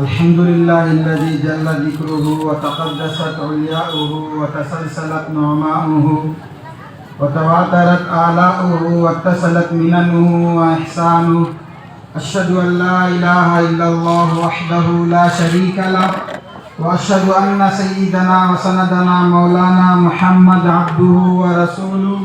الحمد لله الذي جل ذكره وتقدست علياؤه وتسلسلت نعماؤه وتواترت آلاؤه واتصلت مننه وإحسانه. أشهد أن لا إله إلا الله وحده لا شريك له، وأشهد أن سيدنا وسندنا مولانا محمد عبده ورسوله،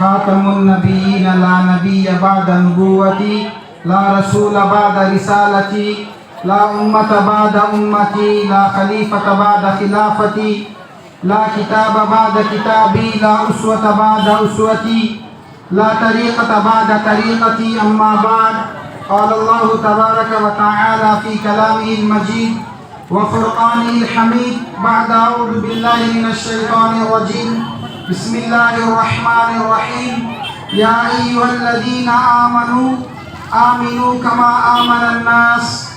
خاتم النبيين لا نبي بعد نبوتي، لا رسول بعد رسالتي، لا أمة بعد أمتي، لا خليفة بعد خلافتي، لا كتاب بعد كتابي، لا أسوة بعد أسوتي، لا طريقة بعد طريقتي. أما بعد، قال الله تبارك وتعالى في كلامه المجيد وفرقانه الحميد بعد أعوذ بالله من الشيطان الرجيم. بسم الله الرحمن الرحيم. يا أيها الذين آمنوا كما آمن الناس.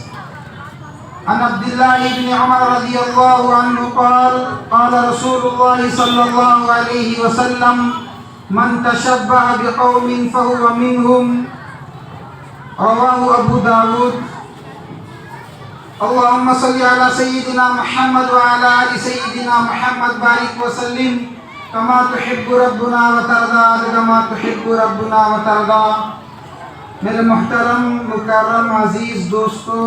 عن عبد الله بن عمر رضي الله عنه قال قال رسول الله صلى الله عليه وسلم: من تشبه بقوم فهو منهم. رواه أبو داود. اللهم صل على سيدنا محمد وعلى آل سيدنا محمد بارك وسلم كما تحب ربنا وترضى عدد ما تحب ربنا وترضى. میرے محترم مکرم عزیز دوستو،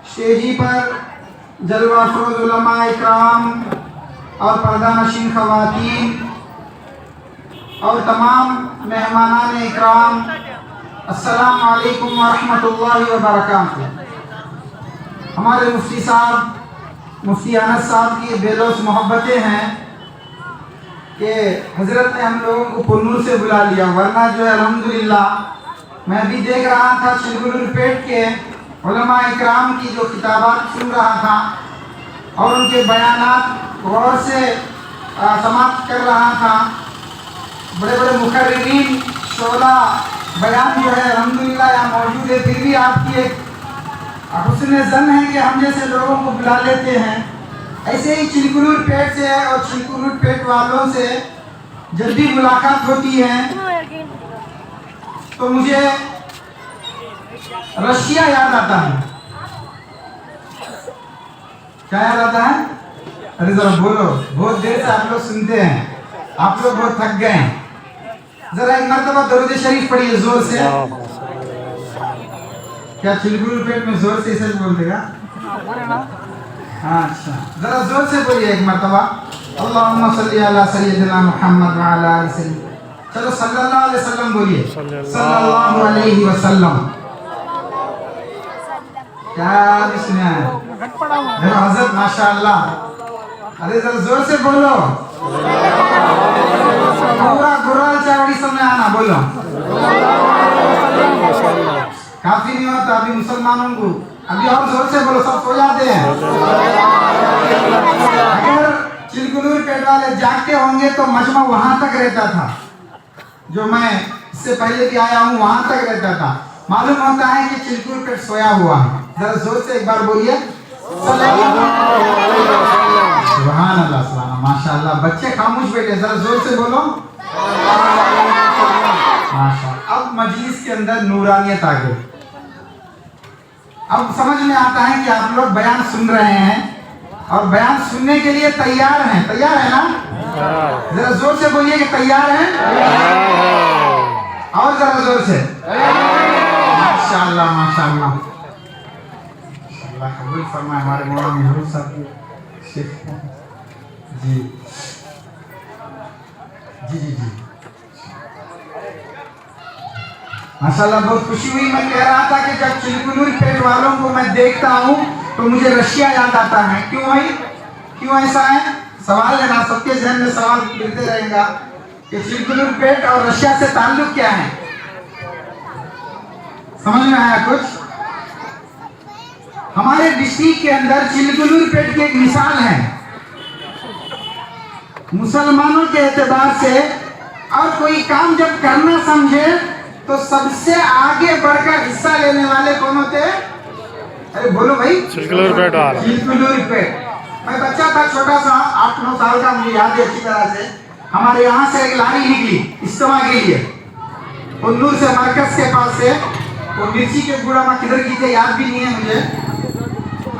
اسٹیجی پر جلوہ افروز علماء اکرام اور پردہ نشین خواتین اور تمام مہمانان اکرام، السلام علیکم ورحمۃ اللہ وبرکاتہ. ہمارے مفتی صاحب مفتی انس صاحب کی بے لوث محبتیں ہیں کہ حضرت نے ہم لوگوں کو پنور سے بلا لیا، ورنہ جو ہے الحمدللہ میں بھی دیکھ رہا تھا چلگلور پیٹ کے علماء اکرام کی جو خطابات سن رہا تھا اور ان کے بیانات غور سے سماعت کر رہا تھا. بڑے بڑے مقررین شعلہ بیان جو ہے الحمدللہ یہاں موجود ہے، پھر بھی آپ کی ایک حسن ظن ہے کہ ہم جیسے لوگوں کو بلا لیتے ہیں. ایسے ہی چلگلور پیٹ سے اور چلگلور پیٹ والوں سے جب بھی ملاقات ہوتی ہے تو مجھے رشیا یاد آتا ہے. کیا یاد آتا ہے؟ ارے ذرا بولو، بہت دیر سے آپ لوگ سنتے ہیں، آپ لوگ بہت تھک گئے ہیں. ذرا ایک مرتبہ درود شریف پڑھیے زور سے. کیا چلگلور پیٹ میں زور سے اسے بولتے گا؟ ہاں اچھا، ذرا زور سے بولیے ایک مرتبہ. اللہم صلی علی سیدنا محمد وعلی آل سیدنا. چلو صلی اللہ علیہ وسلم بولیے. صلی اللہ علیہ وسلم. کیا سنا ہے حضرت؟ ماشاءاللہ. ارے ذرا زور سے بولو، پورا گرال چاوڑی سمجھ آنا. بولو کافی نہیں ہوتا ابھی مسلمانوں کو، ابھی اور زور سے بولو، سب سو جاتے ہیں. اگر چلگلور پیٹ والے جاگتے ہوں گے تو مجمع وہاں تک رہتا تھا، جو میں اس سے پہلے بھی آیا ہوں وہاں تک رہتا تھا. معلوم ہوتا ہے کہ چلگلور پیٹ سویا ہوا ہے. ذرا زور سے ایک بار بولیے سبحان اللہ. سبحان ماشاءاللہ. بچے خاموش بیٹھے، ذرا زور سے بولو ماشاءاللہ. اب مجلس کے اندر نورانیت آ گئی. اب سمجھ میں آتا ہے کہ آپ لوگ بیان سن رہے ہیں اور بیان سننے کے لیے تیار ہیں. تیار ہے نا؟ ذرا زور سے بولیے کہ تیار ہیں. اور ذرا زور سے ماشاءاللہ ماشاءاللہ. اللہ قبول فرمائے ہمارے مولانا محمود صاحب کی شیخ. جی جی جی جی ماشاءاللہ. بہت خوشی ہوئی. میں کہہ رہا تھا کہ جب چلگلور پیٹ والوں کو میں دیکھتا ہوں تو مجھے رشیا یاد آتا ہے. کیوں بھائی؟ کیوں ایسا ہے؟ سوال ہے نا، سب کے ذہن میں سوال ملتے رہے گا کہ چلگلور پیٹ اور رشیا سے تعلق کیا ہے. سمجھ میں آیا کچھ؟ ہمارے ڈسٹرکٹ کے اندر چلگلور پیٹ کی ایک مثال ہے. مسلمانوں کے اعتبار سے اور کوئی کام جب کرنا سمجھے تو سب سے آگے بڑھ کر حصہ لینے والے کون ہوتے ہیں؟ ارے بولو بھائی. چلگلور پیٹ والا. چلگلور پیٹ. میں بچہ تھا چھوٹا سا 8-9 سال کا، مجھے یاد ہے اچھی طرح سے. ہمارے یہاں سے ایک لاری نکلی اجتماع کے لیے، پنور سے مرکز کے پاس سے. وہ مرچی کے گوڑا میں کدھر کی تھے یاد بھی نہیں ہے مجھے.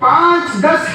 5-10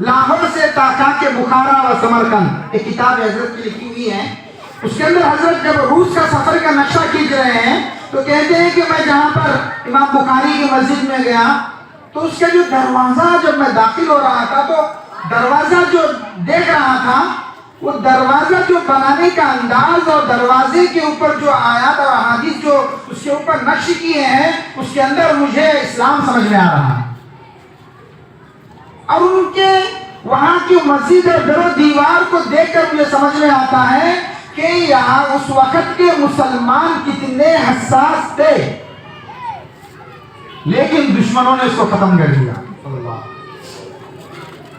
لاہور سے تاکا کے بخارا و سمرقند، ایک کتاب حضرت کی لکھی ہوئی ہے، اس کے اندر حضرت جب روس کا سفر کا نقشہ کھینچ رہے ہیں تو کہتے ہیں کہ میں جہاں پر امام بخاری کی مسجد میں گیا تو اس کا جو دروازہ جب میں داخل ہو رہا تھا تو دروازہ جو دیکھ رہا تھا وہ دروازہ جو بنانے کا انداز اور دروازے کے اوپر جو آیات اور احادیث جو اس کے اوپر نقش کیے ہیں اس کے اندر مجھے اسلام سمجھ میں آ رہا ہے، اور ان کے وہاں کی مسجد اور در و دیوار کو دیکھ کر مجھے سمجھ میں آتا ہے کہ یہاں اس وقت کے مسلمان کتنے حساس تھے، لیکن دشمنوں نے اس کو ختم کر دیا،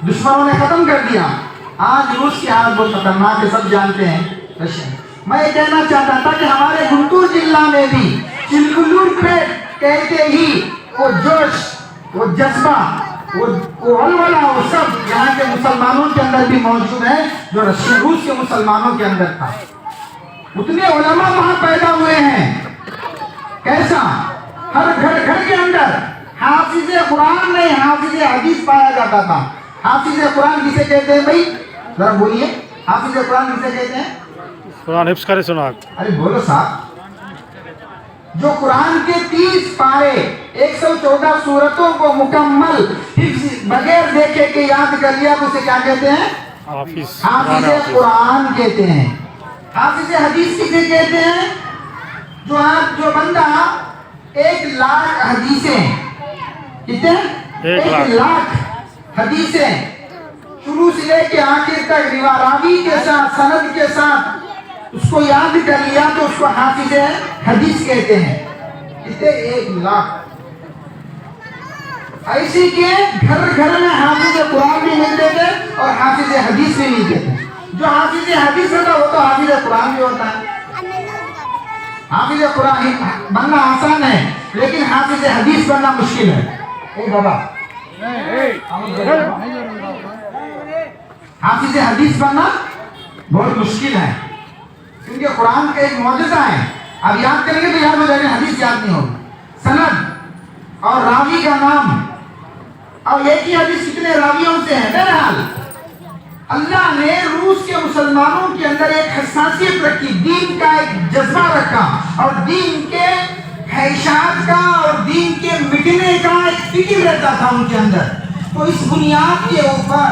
دشمنوں نے ختم کر دیا۔ آج روس کی حالت بہت خطرناک ہے، سب جانتے ہیں رشیا۔ میں یہ کہنا چاہتا تھا کہ ہمارے گنٹور ضلع میں بھی چلکلور پیٹ کہتے ہی وہ جوش، وہ جذبہ، وہ ولولہ، وہ سب یہاں کے مسلمانوں کے اندر بھی موجود ہے جو روس کے مسلمانوں کے اندر تھا۔ اتنے علماء وہاں پیدا ہوئے ہیں، کیسا؟ ہر گھر کے اندر حافظ قرآن نہیں حافظ حدیث پایا جاتا تھا۔ حافظ قرآن کسے کہتے ہیں بھائی؟ ذرا بولیے، حافظ قرآن کسے کہتے ہیں؟ قرآن حفظ کرے سنا۔ ارے بولو صاحب، جو قرآن کے 30 پارے 114 سورتوں کو مکمل حفظ بغیر دیکھے کے یاد کر لیا تو اسے کیا کہتے ہیں؟ حافظ قرآن کہتے ہیں۔ حافظ حدیث کسے کہتے ہیں؟ جو بندہ 1,00,000 حدیثیں، کتنے؟ 1,00,000 حدیثیں شروع سے لے کے آخر تک راوی کے ساتھ سند کے ساتھ اس کو یاد کر لیا تو اس کو حافظ حدیث کہتے ہیں۔ کتنے؟ 1,00,000۔ ایسی کہ گھر گھر میں حافظ قرآن بھی ملتے تھے اور حافظ حدیث بھی ملتے تھے۔ جو حافظ حدیث ہوتا وہ تو حافظ قرآن بھی ہوتا ہے۔ حافظ قرآن بننا آسان ہے لیکن حافظ حدیث بننا مشکل ہے۔ اے بابا، حافظ حدیث بننا بہت مشکل ہے کیونکہ قرآن کا ایک معجزہ ہے، اب یاد کریں گے تو یاد ہو جائے گا، حدیث یاد نہیں ہوگی۔ سند اور راوی کا نام اور ایک ہی حدیث کتنے راویوں سے ہے۔ بہرحال اللہ نے روس کے مسلمانوں کے اندر ایک حساسیت رکھی، دین کا ایک جذبہ رکھا اور دین کے خواہشات کا اور دین کے مٹنے کا ایک فکر رہتا تھا ان کے اندر۔ تو اس بنیاد کے اوپر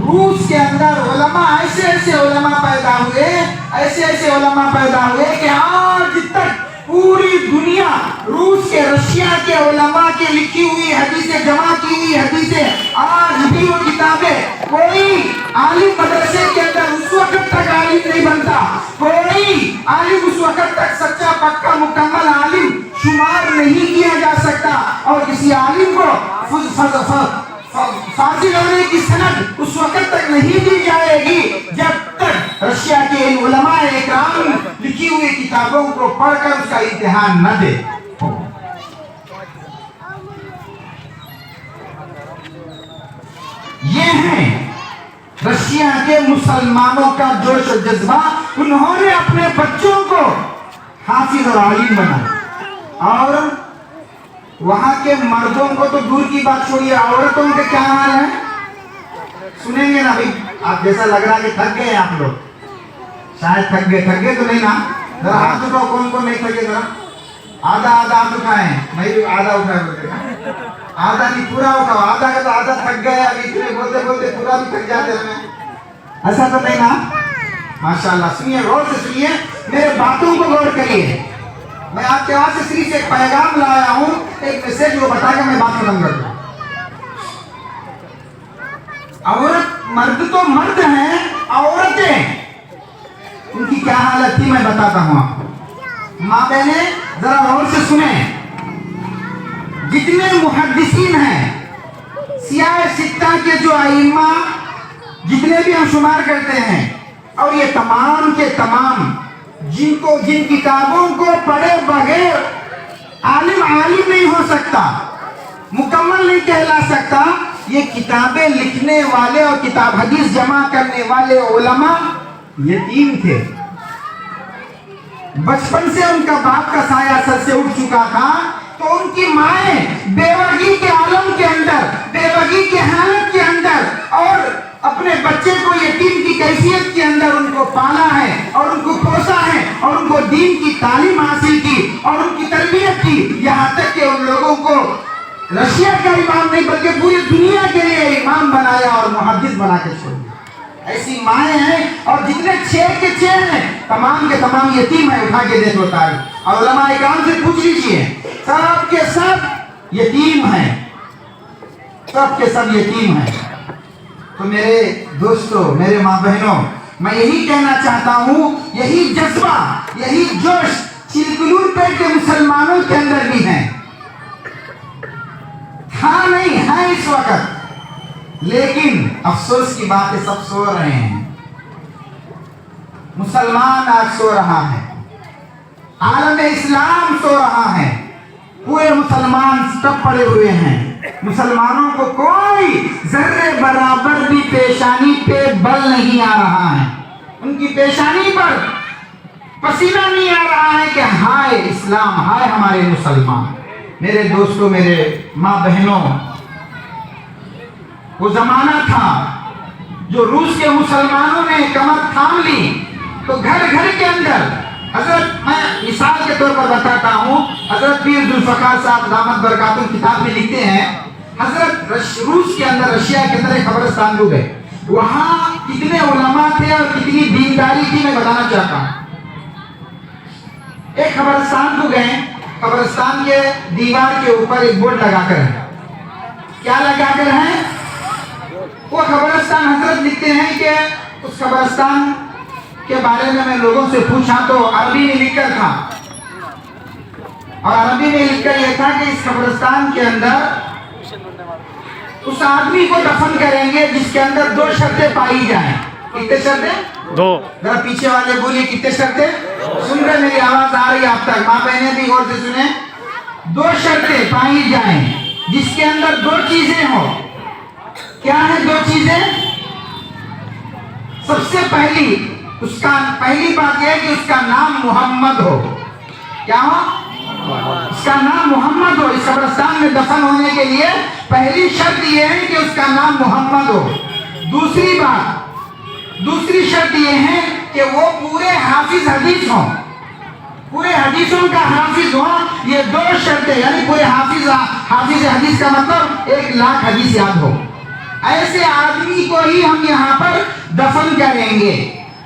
روس کے اندر علماء ایسے علماء پیدا ہوئے، ایسے علماء پیدا ہوئے کہ آج تک پوری دنیا روس کے رشیا کے علماء کے لکھی ہوئی حدیثیں، جمع کی ہوئی حدیثیں آج بھی وہ کتابیں کوئی عالم مدرسے کے اندر اس وقت تک عالم نہیں بنتا، کوئی عالم اس وقت تک سچا پکا مکمل عالم شمار نہیں کیا جا سکتا، اور کسی عالم کو فاضل ہونے کی سند اس وقت تک نہیں دی جائے گی جب تک رشیا کے علماء اکرام لکھی ہوئی کتابوں کو پڑھ کر اس کا امتحان نہ دے۔ یہ ہیں رشیا کے مسلمانوں کا جوش و جذبہ، انہوں نے اپنے بچوں کو حافظ اور عالم بنا، اور وہاں کے مردوں کو تو دور کی بات چھوڑیے، عورتوں کے کیا حال ہے سنیں گے نا بھائی۔ آپ جیسا لگ رہا ہے کہ تھک گئے آپ لوگ، شاید تھک گئے تو نہیں نا؟ ذرا ہاتھ اٹھاؤ، کون نہیں تھکے، ذرا آدھا ہاتھ اٹھائیں، میں بھی آدھا اٹھائے بولتے ہیں، آدھا نہیں پورا اٹھاؤ، آدھا کا تو آدھا تھک گئے، ابھی اتنے بولتے پورا بھی تھک جاتے ہیں، ایسا تو نہیں نا؟ ماشاءاللہ۔ سنیے، غور سے سنیے، میرے باتوں کو غور کریے، میں آپ کے واسطے صرف ایک پیغام لایا ہوں، ایک میسج وہ بتا کے میں بات ختم کر دوں۔ عورت، مرد تو مرد ہیں، عورتیں ان کی کیا حالت تھی میں بتاتا ہوں آپ کو۔ ماں بہنیں ذرا غور سے سنیں، جتنے محدثین ہیں، سیاہ ستہ کے جو ائمہ جتنے بھی ہم شمار کرتے ہیں، اور یہ تمام کے تمام جن کتابوں کو پڑھے بغیر عالم نہیں ہو سکتا، مکمل نہیں کہلا سکتا، یہ کتابیں لکھنے والے اور کتاب حدیث جمع کرنے والے علماء یتیم تھے۔ بچپن سے ان کا باپ کا سایہ سر سے اٹھ چکا تھا، تو ان کی مائیں بیوگی کے عالم کے اندر، بیوگی کے حالت کے اندر اور اپنے بچے کو یتیم کی کیفیت کے اندر ان کو پالا ہے اور ان کو پوسا ہے اور ان کو دین کی تعلیم حاصل کی اور ان کی تربیت کی، یہاں تک کہ ان لوگوں کو رشیا کا امام نہیں بلکہ پوری دنیا کے لیے امام بنایا اور محدث بنا کے چھوڑ دیا۔ ایسی مائیں ہیں، اور جتنے 6 کے 6 ہیں تمام کے تمام یتیم ہیں، اٹھا کے دیکھو تاریخ، اور علماء کرام سے پوچھ لیجیے، سب کے سب یتیم ہیں، سب کے سب یتیم ہیں۔ تو میرے دوستو، میرے ماں بہنوں، میں یہی کہنا چاہتا ہوں، یہی جذبہ، یہی جوش چلکلور پیٹ کے مسلمانوں کے اندر بھی ہے، ہاں نہیں ہے اس وقت، لیکن افسوس کی بات ہے سب سو رہے ہیں۔ مسلمان آج سو رہا ہے، عالم اسلام سو رہا ہے، پورے مسلمان سب پڑے ہوئے ہیں، مسلمانوں کو کوئی ذرے برابر بھی پیشانی پہ بل نہیں آ رہا ہے، ان کی پیشانی پر پسینہ نہیں آ رہا ہے کہ ہائے اسلام، ہائے ہمارے مسلمان۔ میرے دوستوں، میرے ماں بہنوں، وہ زمانہ تھا جو روس کے مسلمانوں نے کمر تھام لی تو گھر گھر کے اندر، حضرت، میں مثال کے طور پر بتاتا ہوں، حضرت پیر ذوالفقار صاحب دامت برکاتہم کتاب میں لکھتے ہیں، حضرت روس کے اندر، رشیا کے اندر ایک قبرستان کو گئے، وہاں کتنے علماء تھے اور کتنی دینداری تھی میں بتانا چاہتا ہوں۔ ایک قبرستان کو گئے، قبرستان کے دیوار کے اوپر ایک بورڈ لگا کر ہے، کیا لگا کر ہے؟ وہ قبرستان، حضرت لکھتے ہیں کہ اس قبرستان کے بارے میں لوگوں سے پوچھا تو عربی میں لکھ کر تھا، اور عربی میں لکھ کر یہ تھا کہ اس قبرستان کے اندر اس آدمی کو دفن کریں گے جس کے اندر 2 شرطیں پائی جائیں۔ کتنے شرطیں؟ 2۔ ذرا پیچھے والے بولیے، کتنے شرطیں؟ سن رہے، میری آواز آ رہی آپ تک؟ ماں بہنیں بھی غور سے سنیں۔ 2 شرطیں پائی جائیں جس کے اندر 2 چیزیں ہوں۔ کیا ہے 2 چیزیں؟ سب سے پہلی بات یہ ہے کہ اس کا نام محمد ہو۔ کیا ہو؟ اس کا نام محمد ہو۔ اس قبرستان میں دفن ہونے کے لیے پہلی شرط یہ ہے کہ اس کا نام محمد ہو۔ دوسری شرط یہ ہے کہ وہ پورے حافظ حدیث ہوں، پورے حدیثوں کا حافظ ہو۔ یہ 2 شرطیں، یعنی پورے حافظ حدیث کا مطلب 1,00,000 حدیث یاد ہو۔ ایسے آدمی کو ہی ہم یہاں پر دفن کریں گے،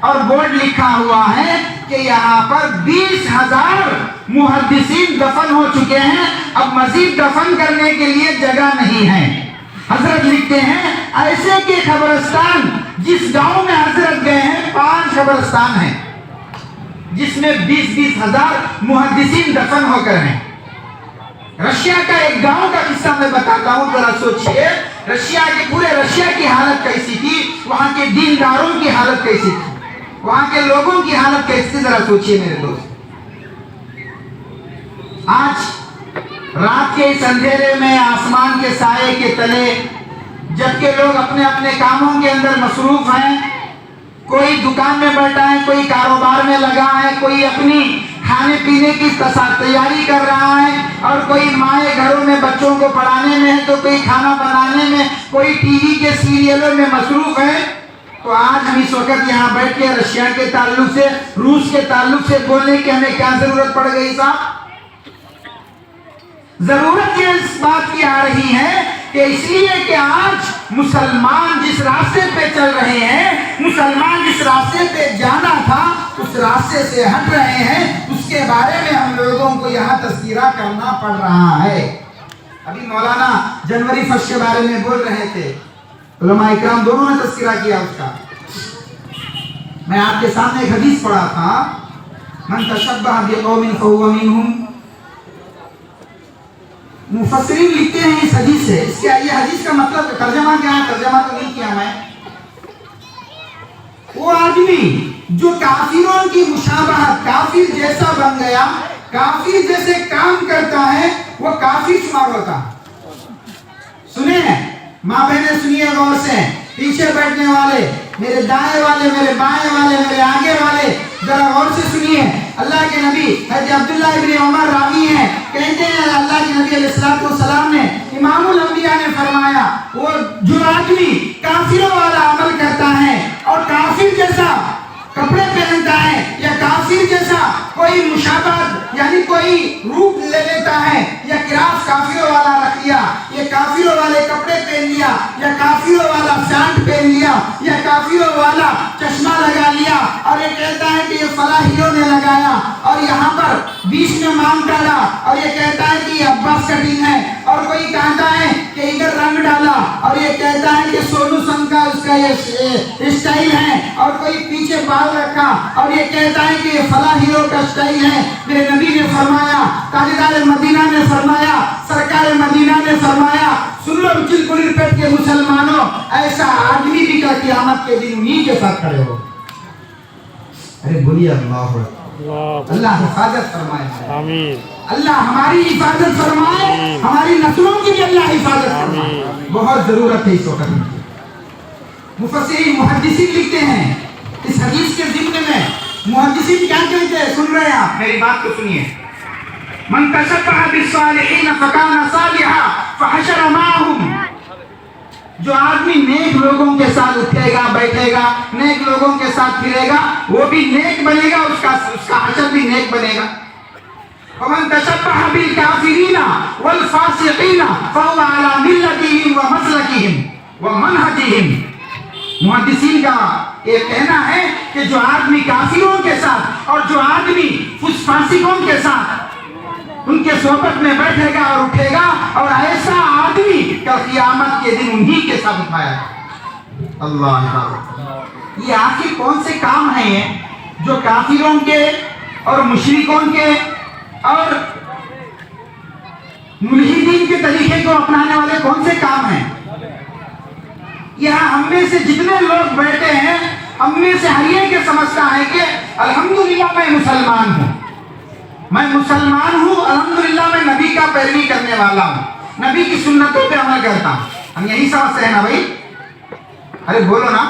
اور بورڈ لکھا ہوا ہے کہ یہاں پر 20,000 محدثین دفن ہو چکے ہیں، اب مزید دفن کرنے کے لیے جگہ نہیں ہے۔ حضرت لکھتے ہیں ایسے کہ قبرستان جس گاؤں میں حضرت گئے ہیں 5 قبرستان ہیں جس میں 20,000 محدثین دفن ہو کر ہیں۔ رشیا کا ایک گاؤں کا قصہ میں بتاتا ہوں، ذرا سوچئے، پورے رشیا کی حالت کیسی تھی، وہاں کے دینداروں کی حالت کیسی تھی، وہاں کے لوگوں کی حالت کیسی تھی، ذرا سوچئے میرے دوست۔ آج رات کے اس اندھیرے میں، آسمان کے سائے کے تلے، جبکہ لوگ اپنے اپنے کاموں کے اندر مصروف ہیں، کوئی دکان میں بیٹھا ہے، کوئی کاروبار میں لگا ہے، کوئی اپنی کھانے پینے کی تیاری کر رہا ہے، اور کوئی مائیں گھروں میں بچوں کو پڑھانے میں ہے، تو کوئی کھانا بنانے میں، کوئی ٹی وی کے سیریلوں میں مصروف ہے۔ تو آج ہم اس وقت یہاں بیٹھ کے رشیا کے تعلق سے، روس کے تعلق سے بولنے کی ہمیں کیا ضرورت پڑ گئی صاحب؟ ضرورت یہ اس بات کی آ رہی ہے کہ اس لیے کہ آج مسلمان جس راستے پہ چل رہے ہیں، مسلمان جس راستے پہ جانا تھا اس راستے سے ہٹ رہے ہیں، اس کے بارے میں ہم لوگوں کو یہاں تذکرہ کرنا پڑ رہا ہے۔ ابھی مولانا جنوری فسٹ کے بارے میں بول رہے تھے، علماء اکرام دونوں نے تذکرہ کیا اس کا۔ میں آپ کے سامنے ایک حدیث پڑھا تھا، من تشبہ بقوم فہو منہم۔ مفسرین لکھتے ہیں اس حدیث سے، اس کے یہ حدیث کا مطلب ترجمہ کیا ہے؟ ترجمہ تو نہیں کیا میں۔ وہ آدمی جو کافروں کی مشابہت، کافر جیسا بن گیا، کافر جیسے کام کرتا ہے، وہ کافر شمار ہوتا۔ سنیں ماں بہنیں، سنیے غور سے، پیچھے بیٹھنے والے، میرے دائیں والے، میرے بائیں والے، میرے آگے والے، ذرا غور سے سنیے۔ اللہ کے نبی حضرت عبداللہ ابن عمر راوی ہیں، کہتے ہیں اللہ کے نبی علیہ السلام نے، امام الانبیاء نے فرمایا، وہ جو آدمی کافروں والا عمل کرتا ہے اور کافر جیسا کپڑے پہنتا ہے یا کافر جیسا کوئی مشابہت یعنی کوئی روپ لے لیتا ہے یا کراس کافروں والا رکھ لیا یا کافروں والے کپڑے پہن لیا یا کافروں والا شارٹ پہن لیا یا کافروں والا چشمہ لگا لیا اور یہ کہتا ہے کہ یہ فلاں ہیرو نے لگایا اور یہاں پر بیچ میں مانگ ڈالا اور یہ کہتا ہے کہ یہ عباس کٹنگ ہے اور کوئی کہتا ہے کہ ادھر رنگ ڈالا اور یہ کہتا ہے کہ سونو سنگ کا اس کا یہ اسٹائل ہے اور کوئی پیچھے بال رکھا اور یہ کہتا ہے کہ یہ فلاں ہیرو کا اسٹائل ہے. میرے نبی نے فرمایا، تاجدار مدینہ نے فرمایا، سرکار مدینہ نے فرمایا، سن لو چلکلی پیٹ کے مسلمانوں، ایسا آدمی بھی کا قیامت کے دن انہی کے ساتھ کھڑے ہو. ارے بولیے اللہ اکبر. اللہ حفاظت فرمائے، آمین. اللہ ہماری حفاظت فرمائے، ہماری نسلوں کی بھی اللہ حفاظت فرمائے. بہت ضرورت ہے اس وقت. مفسرین محدثین لکھتے ہیں اس حدیث کے ضمن میں، محدثین کیا کہتے ہیں سن رہے ہیں آپ؟ میری بات کو سنیے. من تشبہ بالصالحین فکان صالحا فحشر معهم. جو آدمی نیک لوگوں کے ساتھ اٹھے گا بیٹھے گا، نیک لوگوں کے ساتھ پھرے گا، وہ بھی نیک بنے گا، اس کا حشر بھی نیک بنے گا. ومن تشبہ بالکافرین والفاسقین فهو علی ملتهم ومسلکهم ومنهجهم. محدثین کا یہ کہنا ہے کہ جو آدمی کافروں کے ساتھ اور جو آدمی فاسقوں کے ساتھ ان کے صحبت میں بیٹھے گا اور اٹھے گا، اور ایسا آدمی کا قیامت کے دن انہی کے ساتھ اٹھایا. اللہ، یہ آخر کون سے کام ہیں یہ جو کافروں کے اور مشرکوں کے اور ملحدین کے طریقے کو اپنانے والے کون سے کام ہیں؟ یہاں ہم میں سے جتنے لوگ بیٹھے ہیں، ہم میں سے ہر ایک سمجھتا ہے کہ الحمدللہ میں مسلمان ہوں، میں مسلمان ہوں، الحمدللہ میں نبی کا پیروی کرنے والا ہوں، نبی کی سنتوں پہ عمل کرتا ہوں. ہم یہی سمجھتے ہیں نا بھائی؟ ارے بولو نا،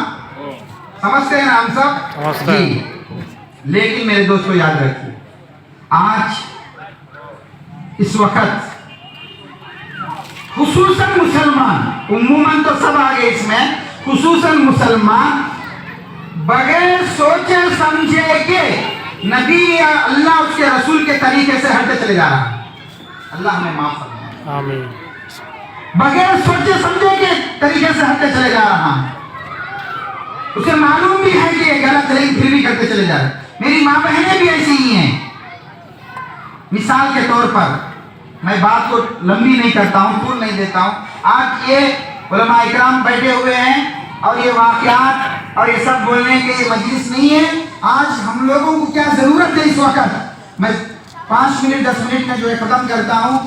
سمجھتے ہیں نا ہم سب؟ جی. لیکن میرے دوستو یاد رکھیے، آج اس وقت خصوصاً مسلمان، عموماً تو سب آگے اس میں، خصوصاً مسلمان بغیر سوچے سمجھے کہ نبی یا اللہ اس کے رسول کے طریقے سے ہٹتے چلے جا رہا ہے. اللہ ہمیں معاف فرمائے. آمین. بغیر سوچے سمجھے کے طریقے سے ہٹتے چلے جا رہا ہے. اسے معلوم بھی ہے کہ یہ غلط ہے، پھر بھی کرتے چلے جا رہے ہیں. میری ماں بہنیں بھی ایسی ہی ہیں. مثال کے طور پر میں بات کو لمبی نہیں کرتا ہوں، طول نہیں دیتا ہوں. آج یہ علماء اکرام بیٹھے ہوئے ہیں اور یہ واقعات اور یہ سب بولنے کے یہ مجلس نہیں ہے. آج ہم لوگوں کو کیا ضرورت ہے اس وقت؟ میں 5 منٹ 10 منٹ میں جو ہے ختم کرتا ہوں.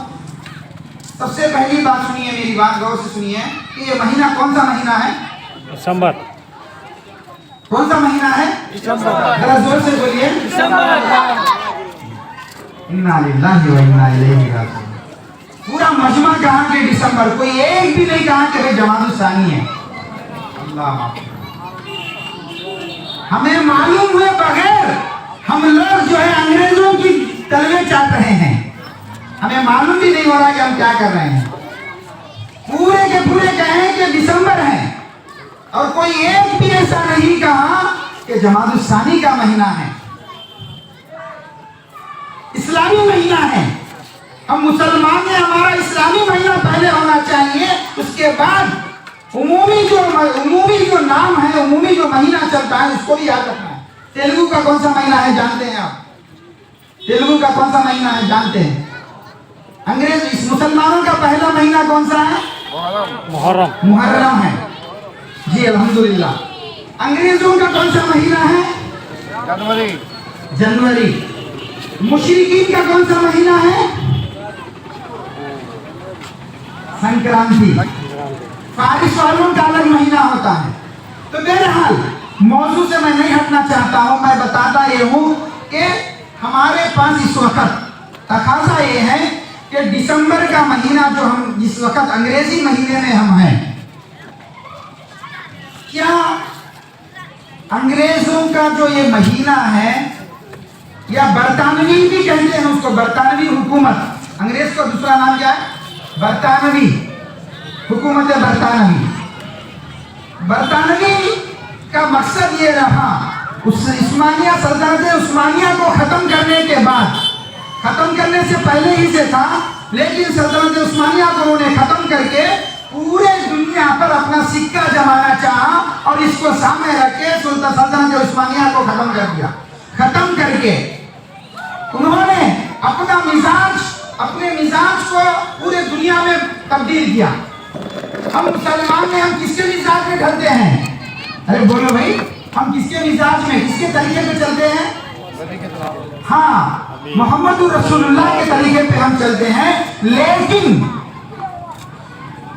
سب سے پہلی بات سنیے، میری بات غور سے سنیے کہ یہ مہینہ کون سا مہینہ ہے؟ دسمبر. کون سا مہینہ ہے؟ دسمبر. ذرا زور سے بولیے. انا للہ و انا الیہ راجعون. پورا مجمع کہا کہ دسمبر، کوئی ایک بھی نہیں کہا کہ جمادی الثانی ہے. اللہ، ہمیں معلوم ہوئے بغیر ہم لوگ جو ہے انگریزوں کی تلوے چاٹ رہے ہیں. ہمیں معلوم بھی نہیں ہو رہا کہ ہم کیا کر رہے ہیں. پورے کے پورے کہیں کہ دسمبر ہے اور کوئی ایک بھی ایسا نہیں کہا کہ جمادی الثانی کا مہینہ ہے، اسلامی مہینہ ہے. ہم مسلمان ہیں، ہمارا اسلامی مہینہ پہلے ہونا چاہیے، اس کے بعد عمومی جو نام ہے، عمومی جو مہینہ چلتا ہے اس کو بھی یاد رکھنا ہے. تیلگو کا کون سا مہینہ ہے جانتے ہیں آپ؟ تیلگو کا کون سا مہینہ ہے جانتے ہیں؟ انگریز اس مسلمانوں کا پہلا مہینہ کون سا ہے؟ محرم ہے. جی الحمدللہ. انگریزوں کا کون سا مہینہ ہے؟ جنوری. مشرکین کا کون سا مہینہ ہے؟ سنکرانتی. فارس والوں کا الگ مہینہ ہوتا ہے. تو بہرحال موضوع سے میں نہیں ہٹنا چاہتا ہوں، میں بتاتا یہ ہوں کہ ہمارے پاس اس وقت تقاضا یہ ہے کہ دسمبر کا مہینہ جو ہم جس وقت انگریزی مہینے میں ہم ہیں، کیا انگریزوں کا جو یہ مہینہ ہے یا برطانوی بھی کہتے ہیں اس کو, برطانوی حکومت. انگریز کا دوسرا نام کیا ہے؟ برطانوی حکومت برطانوی. برطانوی کا مقصد یہ رہا اس عثمانیہ سلطنت عثمانیہ کو ختم کرنے کے بعد, ختم کرنے سے پہلے ہی سے تھا, لیکن سلطنت عثمانیہ کو انہوں نے ختم کر کے پورے دنیا پر اپنا سکہ جمانا چاہا اور اس کو سامنے رکھ کے سلطنت عثمانیہ کو ختم کر دیا. ختم کر کے انہوں نے اپنے مزاج کو پورے دنیا میں تبدیل کیا. ہم مسلمان ہیں, ہم کس کے مزاج میں ڈھلتے ہیں؟ ارے بولو بھائی, ہم کس کے مزاج میں, کس کے طریقے پہ چلتے ہیں؟ ہاں, محمد رسول اللہ کے طریقے پہ ہم چلتے ہیں. لیکن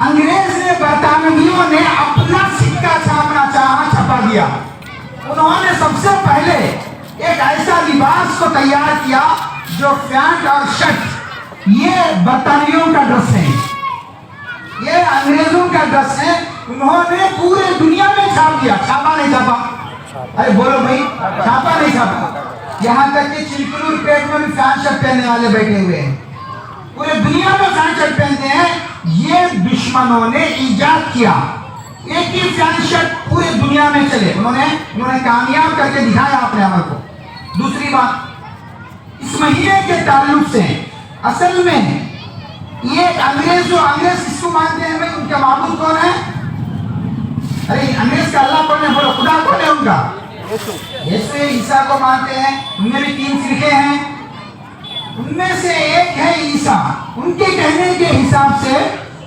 انگریز نے, برطانویوں نے اپنا سکہ چھاپنا چاہا, چھپا دیا. انہوں نے سب سے پہلے ایک ایسا لباس کو تیار کیا جو پینٹ اور شرٹ, یہ برطانویوں کا ڈریس ہے, یہ انگریزوں کا ڈریس ہے. انہوں نے پورے دنیا میں چھاپ دیا. چھاپا نہیں چھاپا؟ ارے بولو بھائی, چھاپا نہیں چھاپا؟ یہاں تک کہ چلکلور پیٹ میں بھی پینٹ شرٹ پہننے والے بیٹھے ہوئے ہیں, پورے دنیا میں پینٹ شرٹ پہنتے ہیں. یہ دشمنوں نے ایجاد کیا, ایک ہی پینٹ شرٹ پورے دنیا میں چلے. انہوں نے کامیاب کر کے دکھایا اپنے عمل کو. دوسری بات, اس مہینے کے تعلق سے اصل میں یہ انگریز کس کو مانتے ہیں بھائی, ان کا معبود کون ہے؟ ارے انگریز کا اللہ کون ہے؟ بولو, خدا کون ہے ان کا؟ یسوع عیسیٰ کو مانتے ہیں. ان میں بھی 3 فرقے ہیں, ان میں سے ایک ہے عیسیٰ. ان کے کہنے کے حساب سے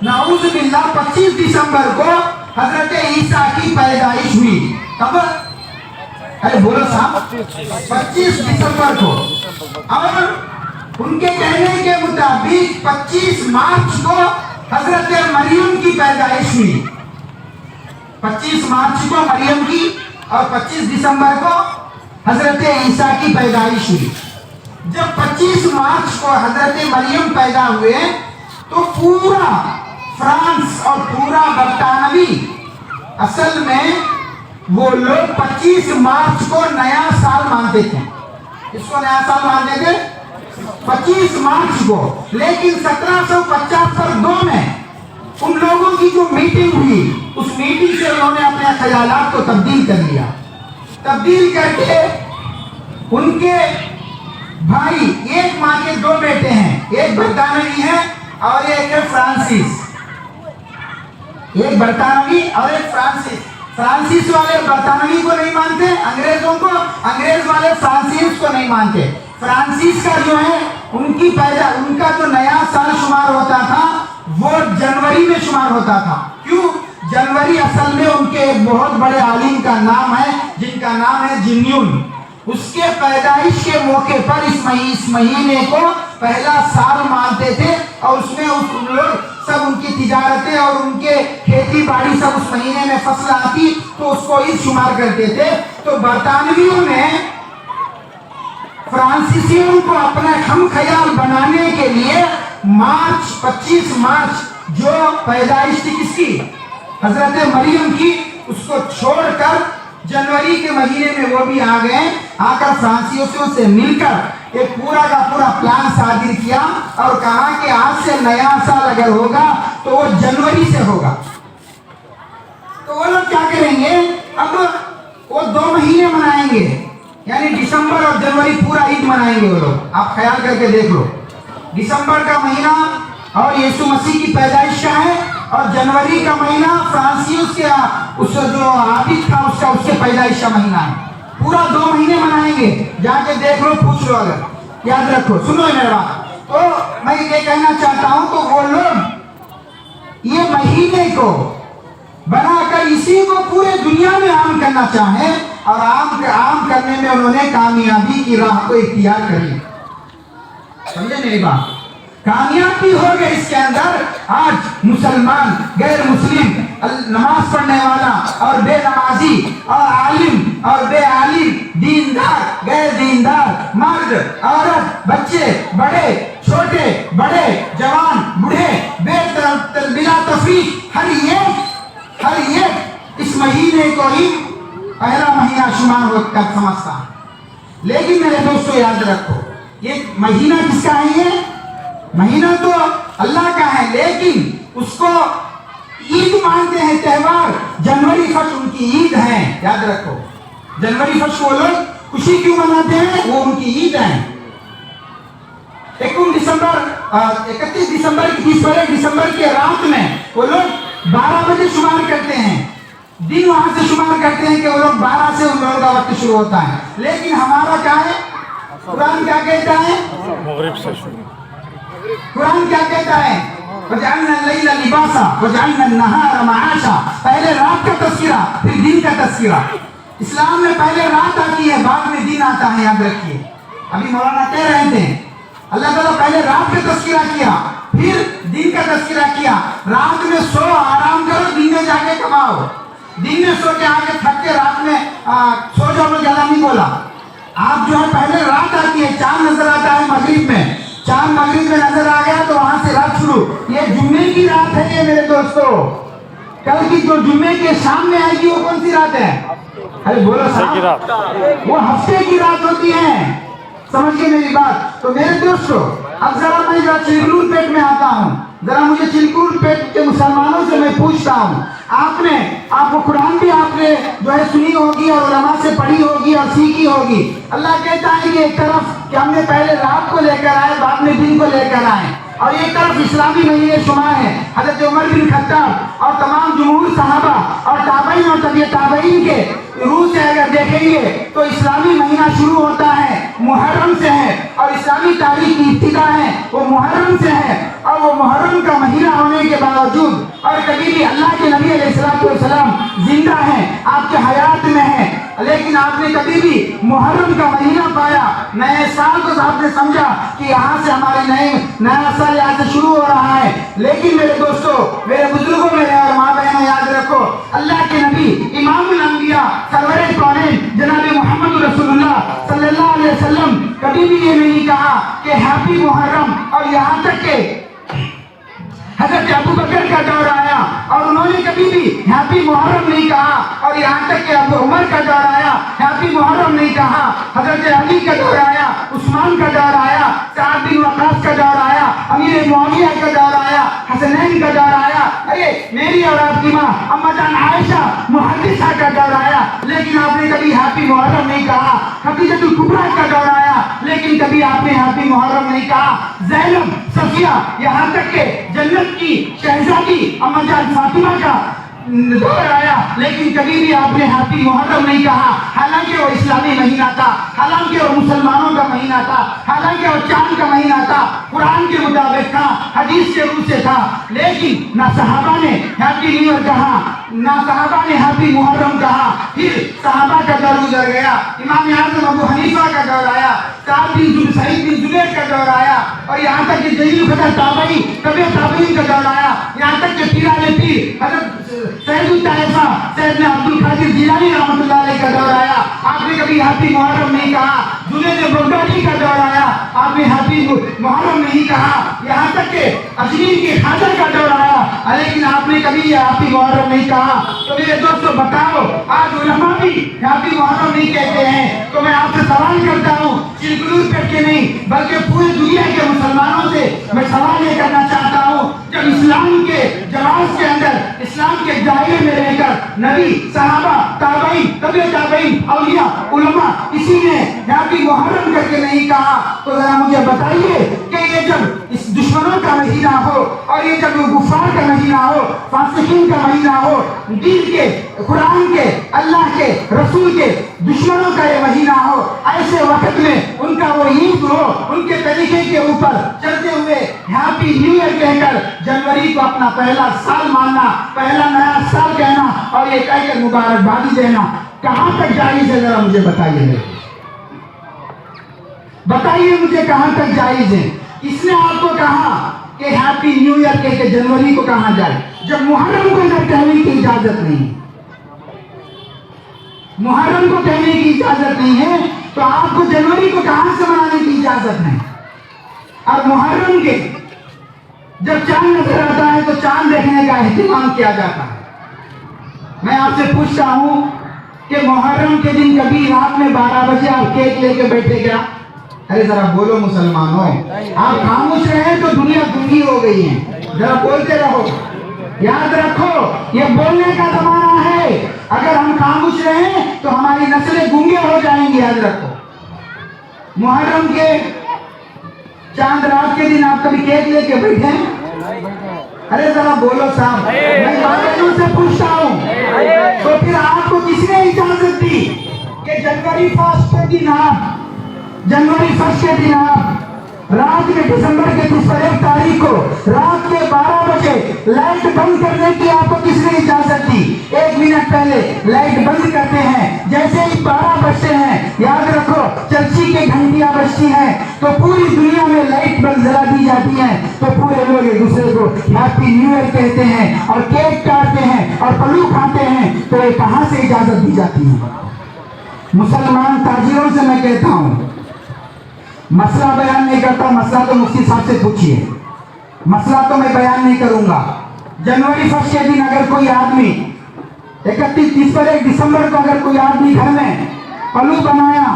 نعوذ باللہ 25 دسمبر کو حضرت عیسیٰ کی پیدائش ہوئی. کب؟ ارے بولو صاحب, 25 دسمبر کو. اور ان کے کہنے کے مطابق 25 مارچ کو حضرت مریم کی پیدائش ہوئی. 25 مارچ کو مریم کی اور 25 دسمبر کو حضرت عیسیٰ کی پیدائش ہوئی. جب 25 مارچ کو حضرت مریم پیدا ہوئے تو پورا فرانس اور پورا برطانوی, اصل میں وہ لوگ 25 مارچ کو نیا سال مانتے تھے. اس کو نیا سال مانتے تھے 25 مارچ کو. لیکن 1775 میں ان لوگوں کی جو میٹنگ ہوئی, اس میٹنگ سے انہوں نے اپنے خیالات کو تبدیل کر لیا. تبدیل کر کے ان کے بھائی, ایک ماں کے 2 بیٹے ہیں, ایک برطانوی ہے اور ایک ہے فرانسیس. ایک برطانوی اور ایک فرانسیس. فرانسیس والے برطانوی کو نہیں مانتے انگریزوں کو, انگریز والے فرانسیس کو نہیں مانتے. فرانسیس کا جو ہے ان کا جو نیا سال شمار ہوتا تھا وہ جنوری میں شمار ہوتا تھا. کیوں؟ جنوری اصل میں ان کے ایک بہت بڑے عالم کا نام ہے جن کا نام ہے جنیون. اس کے پیدائش کے موقع پر اس مہینے کو پہلا سال مانتے تھے اور اس میں لوگ سب ان کی تجارتیں اور ان کے کھیتی باڑی سب اس مہینے میں فصل آتی تو اس کو عید شمار کرتے تھے. تو برطانویوں نے فرانسیسیوں کو اپنا ہم خیال بنانے کے لیے 25 مارچ جو پیدائش تھی کس کی, حضرت مریم کی, اس کو چھوڑ کر جنوری کے مہینے میں وہ بھی آ گئے. آ کر فرانسیسیوں سے مل کر ایک پورا کا پورا پلان صادر کیا اور کہا کہ آج سے نیا سال اگر ہوگا تو وہ جنوری سے ہوگا. تو وہ لوگ کیا کریں گے, اب وہ 2 مہینے منائیں گے, یعنی دسمبر اور جنوری پورا عید منائیں گے وہ لوگ. آپ خیال کر کے دیکھ لو, دسمبر کا مہینہ اور یسوع مسیح کی پیدائش کا ہے اور جنوری کا مہینہ فرانسیس کے اس جو عابد تھا اس کے پیدائش کا مہینہ ہے. پورا 2 مہینے منائیں گے. جا کے دیکھ لو, پوچھ لو, اگر یاد رکھو. سنو میرا بات, تو میں یہ کہنا چاہتا ہوں تو وہ لوگ یہ مہینے کو بنا کر اسی کو پورے دنیا میں عام کرنا چاہیں اور عام کرنے میں انہوں نے کامیابی کی راہ کو اختیار کری. سمجھے میری بات؟ کامیابی ہو گئے اس کے اندر. آج مسلمان, غیر مسلم, نماز پڑھنے والا اور بے نمازی اور عالم اور بے عالم, دیندار, غیر دیندار, مرد, عورت, بچے, بڑے, چھوٹے, بڑے, جوان, بوڑھے, بلا تفریق, ہر ایک اس مہینے کو ہی پہلا مہینہ شمار کر سمجھتا ہے. لیکن میرے دوستو یاد رکھو یہ مہینہ کس کا ہے؟ یہ مہینہ تو اللہ کا ہے، لیکن اس کو عید مانتے ہیں، تہوار جنوری فرسٹ ان کی عید ہے۔ یاد رکھو جنوری فرسٹ وہ لوگ خوشی کیوں مناتے ہیں؟ وہ ان کی عید ہے۔ 31 دسمبر 31 دسمبر کے رات میں وہ لوگ 12 بجے شمار کرتے ہیں، دن وہاں سے شمار کرتے ہیں کہ وہ لوگ 12 سے ان لوگوں کا وقت شروع ہوتا ہے، لیکن ہمارا کیا ہے؟ قرآن کیا کہتا ہے؟ مغرب سے شروع۔ قرآن کیا کہتا ہے؟ وَجَعَلْنَا اللَّيْلَ لِبَاسًا وَجَعَلْنَا النَّهَارَ مَعَاشًا۔ پہلے رات کا تذکرہ پھر دن کا تذکرہ۔ اسلام میں پہلے رات آتی ہے بعد میں دن آتا ہے، یاد رکھیے۔ ابھی مولانا کہہ رہے تھے اللہ تعالیٰ پہلے رات کا تذکرہ کیا پھر دن کا تذکرہ کیا۔ رات میں سو آرام کرو، دن میں جا کے کماؤ۔ دن میں سو کے آ کے تھک کے رات میں سو جاؤ، میں زیادہ نہیں بولا۔ آپ جو ہے پہلے رات آتی ہے، چاند نظر آتا ہے مغرب میں، چاند مغرب میں نظر آ گیا تو وہاں سے رات شروع۔ یہ جمعے کی رات ہے یہ میرے دوستو۔ کل کی جو جمعے کے شام میں آئے گی وہ کون سی رات ہے؟ ارے بولو صاحب، وہ ہفتے کی رات ہوتی ہے۔ سمجھ گئے میری بات؟ تو میرے دوستو اب ذرا میں چلکور پیٹ میں آتا ہوں، ذرا مجھے چلکور پیٹ کے مسلمانوں سے میں پوچھتا ہوں، آپ کو قرآن بھی آپ نے جو ہے سنی ہوگی اور علماء سے پڑھی ہوگی اور سیکھی ہوگی۔ اللہ کہتا ہے کہ ایک طرف کہ ہم نے پہلے رات کو لے کر آئے بعد میں دن کو لے کر آئے، اور ایک طرف اسلامی مہینے شمار ہے۔ حضرت عمر بن خطاب اور تمام جمہور صحابہ اور تابعین اور طبع تابعین کے روح سے اگر دیکھیں گے تو اسلامی مہینہ شروع ہوتا ہے محرم سے ہے، اور اسلامی تاریخ کی ابتدا ہے وہ محرم سے ہے، اور وہ محرم کا مہینہ ہونے کے باوجود اور کبھی بھی اللہ کے نبی علیہ السلام زندہ ہیں، آپ کے حیات میں ہیں، لیکن آپ نے کبھی بھی محرم کا مہینہ پایا؟ نئے سال کو آپ نے سمجھا کہ یہاں سے ہمارے نیا سال یہاں سے شروع ہو رہا ہے، لیکن میرے دوستو، میرے بزرگوں، میرے اور ماں بہنوں، یاد رکھو اللہ کے نبی امام الانبیاء سرور کونین جناب محمد رسول اللہ صلی اللہ علیہ وسلم کبھی بھی یہ نہیں کہا کہ ہیپی محرم، اور یہاں تک کہ حضرت ابو بکر کا دور آیا اور انہوں نے کبھی بھی ہیپی محرم نہیں کہا، اور یہاں تک کہ ابو عمر کا دور آیا ہیپی محرم نہیں کہا، حضرت علی کا دور آیا، عثمان کا دور آیا، سعد بن وقاص کا دور آیا، امیر معاویہ کا دور آیا، حسنین کا دور آیا، ارے میری اور آپ کی ماں اما جان عائشہ محدثہ کا دور آیا، لیکن آپ نے کبھی ہیپی محرم نہیں کہا۔ خدیجہ الکبریٰ کا دور آیا لیکن کبھی آپ نے ہیپی محرم نہیں کہا۔ زینب، صفیہ، یہاں تک کہ جنت کی شہزادی اما جان فاطمہ کا دور آیا لیکن کبھی بھی آپ نے ہیپی محرم نہیں کہا، حالانکہ وہ اسلامی مہینہ تھا، حالانکہ وہ مسلمانوں کا مہینہ تھا، حالانکہ وہ چاند کا مہینہ تھا، قرآن کے مطابق تھا، حدیث کے روح سے تھا، لیکن نہ صحابہ نے ہیپی نیو ایئر کہا، نہ صحابہ نے ہیپی محرم کہا۔ پھر صحابہ کا دور گزر گیا، امام اعظم ابو حنیفہ کا دور آیا، سعید بن جبیر کا دور آیا، اور یہاں تک کہ جلیل القدر تابعی طبع تابعین کا دور آیا، یہاں تک کہ پیران پیر حضرت سید الطائفہ سیدنا عبد القادر جیلانی رحمۃ اللہ علیہ کا دور آیا، آپ نے کبھی ہیپی محرم نہیں کہا۔ جنید بغدادی کا دور آیا، آپ نے ہیپی محرم نہیں کہا، یہاں تک کہ اجمیر کے خواجہ کا دور آیا، لیکن آپ نے کبھی ہیپی محرم نہیں کہا۔ تو میرے دوستو بتاؤ، آج علماء بھی ہیپی محرم نہیں کہتے ہیں، تو میں آپ سے سوال کرتا ہوں، چلکلور پیٹ کے نہیں بلکہ پوری دنیا کے مسلمانوں سے میں سوال یہ کرنا چاہتا ہوں، جب اسلام کے جواز کے اندر، اسلام کے دائرے میں رہ کر نبی، صحابہ، تابعین، طبع تابعین، اولیاء، علماء کسی نے ہیپی محرم کر کے نہیں کہا، تو ذرا مجھے بتائیے کہ یہ جب اس دشمنوں کا مہینہ ہو اور یہ جب کفار کا مہینہ ہو، فاسقین کا مہینہ ہو، دین کے، قرآن کے، اللہ کے رسول کے دشمنوں کا یہ مہینہ ہو، ایسے وقت میں ان کا وہ عید ہو، ان کے طریقے کے اوپر چلتے ہوئے ہیپی نیو ایئر کہہ کر جنوری کو اپنا پہلا سال ماننا، پہلا نیا سال کہنا اور یہ کہہ کر مبارکبادی دینا کہاں تک جائز ہے؟ ذرا مجھے بتائیے مجھے کہاں تک جائز ہے؟ کس نے آپ کو کہا کہ ہیپی نیو ایئر کہہ کے جنوری کو کہاں جائے، جب محرم کو نہ کہنے کی اجازت نہیں، محرم کو کہنے کی اجازت نہیں ہے تو آپ کو جنوری کو کہاں سے منانے کی اجازت ہے؟ اور محرم کے جب چاند نظر آتا ہے تو چاند دیکھنے کا اہتمام کیا جاتا ہے۔ میں آپ سے پوچھتا ہوں کہ محرم کے دن کبھی رات میں 12 بجے آپ کیک لے کے بیٹھے کیا؟ ارے ذرا بولو مسلمانوں، آپ خاموش رہے تو دنیا گنگی ہو گئی ہے، ذرا بولتے رہو۔ یاد رکھو یہ بولنے کا زمانہ ہے، اگر ہم خاموش رہیں تو ہماری نسلیں گنگے ہو جائیں گی، یاد رکھو۔ محرم کے چاند رات کے دن آپ کبھی کیک لے کے بیٹھے؟ ارے ذرا بولو صاحب، میں بہنوں سے پوچھتا ہوں، تو پھر آپ کو کس نے اجازت دی کہ جنوری فرسٹ کے دن آپ رات میں دسمبر کے 1 تاریخ کو رات کے 12 بجے لائٹ بند کرنے کی آپ کو کس نے اجازت دی؟ 1 منٹ پہلے لائٹ بند کرتے ہیں، جیسے ہی 12 بجتے ہیں، یاد رکھو چرچی کے گھنٹیاں بجتی ہیں تو پوری دنیا میں لائٹ بند جلا دی جاتی ہیں، تو پورے لوگ ایک دوسرے کو ہیپی نیو ایئر کہتے ہیں اور کیک کاٹتے ہیں اور پلو کھاتے ہیں، تو یہ کہاں سے اجازت دی جاتی ہے؟ مسلمان تاجروں سے میں کہتا ہوں، مسئلہ بیان نہیں کرتا، مسئلہ تو مفتی صاحب سے پوچھئے، مسئلہ تو میں بیان نہیں کروں گا۔ جنوری فرسٹ کے دن اگر کوئی آدمی 31 دسمبر کو اگر کوئی آدمی گھر میں پلو بنایا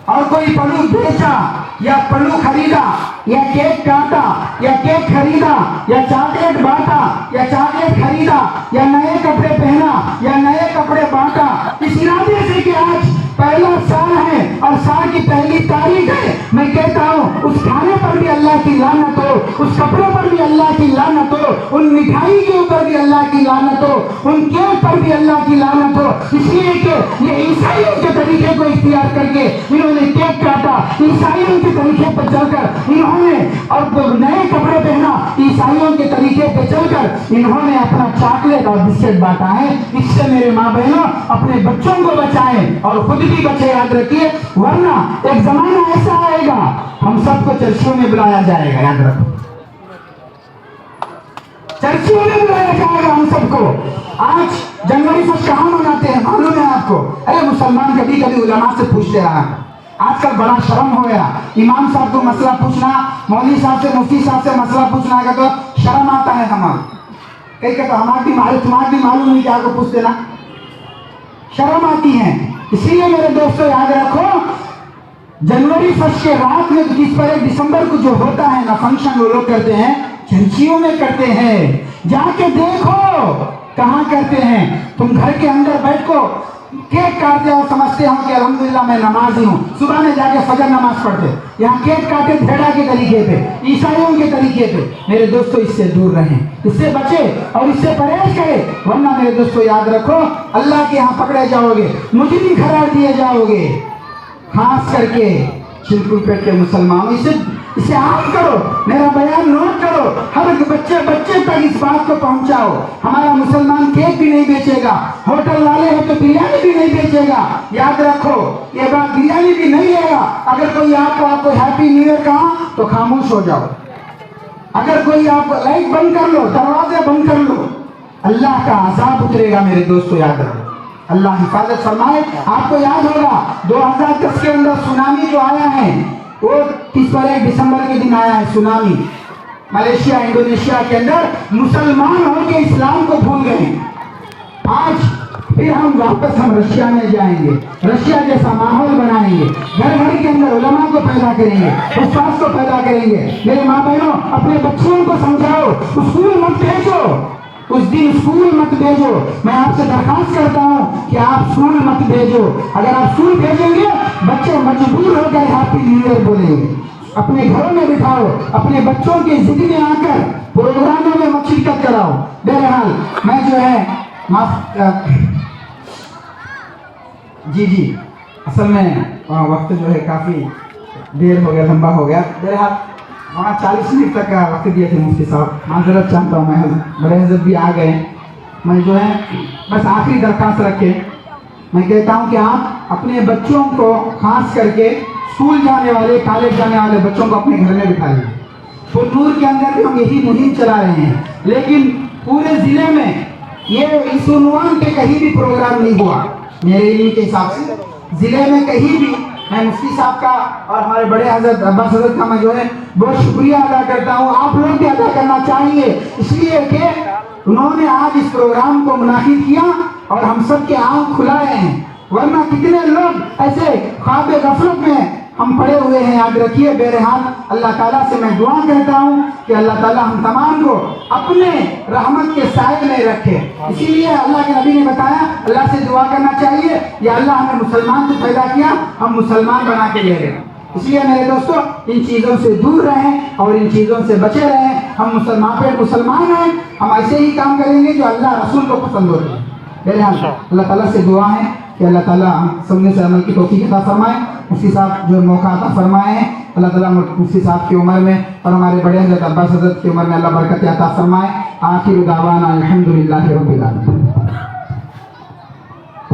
اور کوئی پلو بیچا یا پلو خریدا یا کیک کاٹا یا کیک خریدا یا چاکلیٹ بانٹا یا چاکلیٹ خریدا یا نئے کپڑے پہنا یا نئے کپڑے بانٹا، اس ارادے سے کہ آج پہلا سال ہے اور سال کی پہلی تاریخ ہے، میں کہتا ہوں اس کھانے پر بھی اللہ کی لعنت ہو، اس کپڑوں پر بھی اللہ کی لعنت ہو، ان مٹھائی کے اوپر بھی اللہ کی لعنت ہو، ان کیک پر بھی اللہ کی لعنت ہو، اس لیے کہ یہ عیسائیوں کے طریقے کو اختیار کر کے انہوں نے کیک کاٹا، عیسائیوں کے طریقے پر چل کر انہوں نے اور نئے کپڑے پہنا، عیسائیوں کے طریقے پہ چل کر انہوں نے اپنا چاکلیٹ اور بسکٹ بانٹا ہے۔ اس سے میرے ماں بہنوں اپنے بچوں کو بچائیں اور خود بھی بچے، یاد رکھیے، ورنہ ایک زمانہ ایسا آئے گا ہم سب کو چرچیوں میں بلایا جائے گا، یاد رکھو چرچیوں میں بلایا جائے گا ہم سب کو۔ آج جنوری فرسٹ کہاں مناتے ہیں معلوم ہے آپ کو؟ ارے مسلمان کبھی کبھی علماء سے پوچھتے رہا، آج کل بڑا شرم ہو گیا، امام صاحب کو مسئلہ پوچھنا، مولوی صاحب سے مفتی صاحب سے مسئلہ پوچھنا ہے تو شرم آتا ہے ہمارا، کئی کہتا ہمارا بھی معلوم نہیں کہ آپ کو پوچھتے نا، شرم آتی ہے۔ اسی لیے میرے دوستو یاد رکھو، جنوری فرسٹ کے رات میں 31 دسمبر کو جو ہوتا ہے نا فنکشن، وہ لوگ کرتے ہیں چرچیوں میں کرتے ہیں، جا کے دیکھو کہاں کرتے ہیں۔ تم گھر کے اندر بیٹھ کو کیک کاٹتے ہو، سمجھتے ہو کہ الحمدللہ میں نمازی ہوں، صبح میں جا کے فجر نماز پڑھتے، یہاں کیک کاٹے بھیڑا کے طریقے پہ، عیسائیوں کے طریقے پہ۔ میرے دوستو اس سے دور رہیں، اس سے بچے اور اس سے پرہیز کرے، ورنہ میرے دوستو یاد رکھو اللہ کے ہاں پکڑے جاؤ گے، مجرم قرار دیے جاؤ گے۔ خاص کر کے شلپور پیٹ کے مسلمانوں اسے عام کرو، میرا بیان نوٹ کرو، ہر بچے تک اس بات کو پہنچاؤ۔ ہمارا مسلمان کیک بھی نہیں بیچے گا، ہوٹل والے ہیں تو بریانی بھی نہیں بیچے گا، یاد رکھو یہ بات، بریانی بھی نہیں لے گا۔ اگر کوئی آپ کو ہیپی نیو ایئر کہا تو خاموش ہو جاؤ، اگر کوئی آپ کو لائٹ بند کر لو، دروازے بند کر لو، اللہ کا عذاب اترے گا میرے دوستو، یاد رکھو۔ اللہ حفاظت فرمائے۔ آپ کو یاد ہوگا 2010 کے اندر سونامی جو آیا ہے، وہ 31 دسمبر کے دن آیا ہے سونامی، ملیشیا انڈونیشیا کے اندر مسلمان ہو کے اسلام کو بھول گئے۔ آج پھر ہم رشیا میں جائیں گے، رشیا جیسا ماحول بنائیں گے، گھر گھر کے اندر علماء کو پیدا کریں گے، استاد کو پیدا کریں گے۔ میرے ماں بہنوں اپنے بچوں کو سمجھاؤ، اسکول مت بھیجو، اس دن اسکول مت بھیجو۔ میں آپ سے درخواست کرتا ہوں کہ آپ اسکول مت بھیجو، اگر آپ اسکول بھیجیں گے بچے مجبور ہو کر ہیپی نیو ایئر بولیں گے۔ اپنے گھروں میں بٹھاؤ، اپنے بچوں کی ضد میں آ کر پروگراموں میں مت شرکت کراؤ۔ بہرحال میں جو ہے جی اصل میں وقت جو ہے کافی دیر ہو گیا، لمبا ہو گیا۔ بہرحال 40 منٹ تک کا وقت دیے تھے مفتی صاحب، معذرت چاہتا ہوں، میں بڑے حضرت بھی آ گئے۔ میں جو ہے بس آخری درخواست رکھے، میں کہتا ہوں کہ آپ اپنے بچوں کو، خاص کر کے اسکول جانے والے، کالج جانے والے بچوں کو اپنے گھر میں بٹھا لیں۔ پنور کے اندر بھی ہم یہی مہم چلا رہے ہیں، لیکن پورے ضلع میں یہ اس عنوان پہ کہیں بھی پروگرام نہیں ہوا میرے علم کے حساب سے، ضلع میں کہیں بھی۔ میں مفتی صاحب کا اور ہمارے بڑے حضرت عباس حضرت کا میں جو ہے بہت شکریہ ادا کرتا ہوں، آپ لوگ بھی ادا کرنا چاہیے، اس لیے کہ انہوں نے آج اس پروگرام کو منعقد کیا اور ہم سب کے آنکھ کھلائے ہیں۔ ورنہ کتنے لوگ ایسے خواب غفلت میں ہم پڑے ہوئے ہیں. یاد رکھیے بہرحال اللہ تعالیٰ سے میں دعا کرتا ہوں کہ اللہ تعالیٰ ہم تمام کو اپنے رحمت کے سائے میں رکھے. اسی لیے اللہ کے نبی نے بتایا اللہ سے دعا کرنا چاہیے یا اللہ ہمیں مسلمان سے پیدا کیا, ہم مسلمان بنا کے لے رہے. اس لیے میرے دوستو ان چیزوں سے دور رہیں اور ان چیزوں سے بچے رہیں. ہم مسلمان ہیں, ہم ایسے ہی کام کریں گے جو اللہ رسول کو پسند ہوتے ہیں. بہرحال اللہ تعالیٰ سے دعا ہے کہ اللہ تعالیٰ سننے سے عمل کی توفیق عطا فرمائے. مفتی صاحب جو موقع عطا فرمائے ہیں اللہ تعالیٰ مفتی صاحب کی عمر میں اور ہمارے بڑے حضرت عباس حضرت کی عمر میں اللہ برکت عطا فرمائے. آخر دعوانا الحمدللہ رب العالمین.